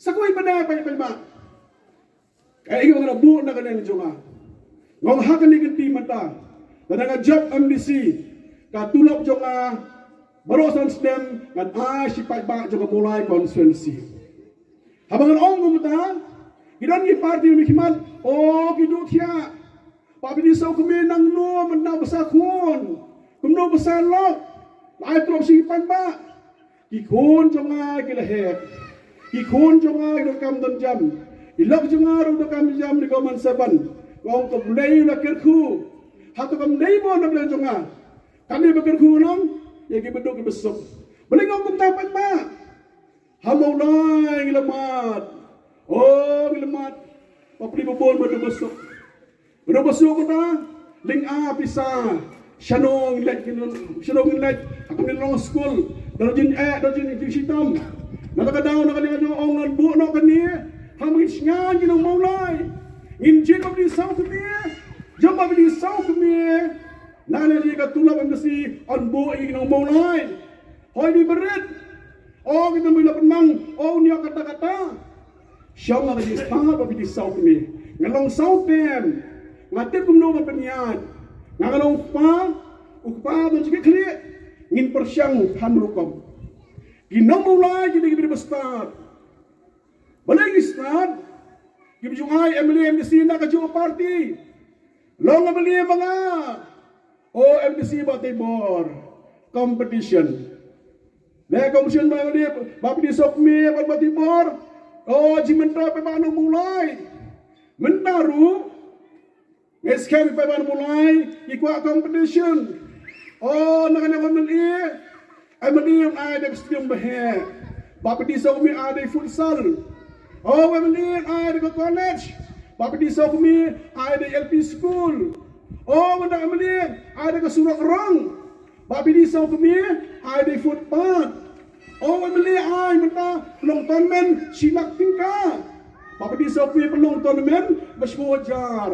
Sakoi pada pa. Kaya ikaw nga buo na kanyan nga. Ngong hakan ni ganti mata. Na nga job MDC. Katulog jo nga barosan stem ngan si pa jo nga mulai constituency. Habang ang gumata, gidan ni party ni Himan, kiduk siya. Papi di saw kami nang no man basa kun. Kumno basa lok. Lai trop si pa. Ikon jo nga kilahet. Ikon jo nga kam don jam. Ilok jo nga ro kam jam ni Goman 7. Kung kumlay na kerku. Hato kamlay mo na blan jo nga. Kami bekerku nang ya gibedok besok. Balingong kumtapan ba? Hamaw na gilamat. Gilamat. Papli bobon besok. Besok ko ta ling pisa. Shanong let ako nilong school. Darjin sitam. Nakadaw na kanina ong buo na kanina. Hamit nga ginong maulay. Injin of the south kami. Jam of the south kami. Nalali ka tulap ang kasi on buo ginong maulay. Hoy di berit. Kita may lapan mang. Niya kata-kata. Siya nga kasi stangat of the south kami. Ngalong south them. Ngatip kumno paniyan. Ngalong ukpa doon sige kali. Ngin persyang hanrukom. Ginong maulay gini bastard. Balay start. Gibjungay MDC na kadyo party. Long amali mga MDC Batibor competition. Na competition ba ni Bapi Sokmi Batibor. Jimentra pa paano mulai. Mentaru. Ngeskem pa paano mulai ikwa competition. Nakanaman MDC yung ay nagstiyong bahe. Bapi Sokmi ay futsal. MDC ay college. Bapi Sokmi ay LP school. Mandang MDC ay surak rang. Bapi Sokmi ay footpath. MDC ay long tournament silak tingka. Bapi Sokmi pelong tournament mas wajar.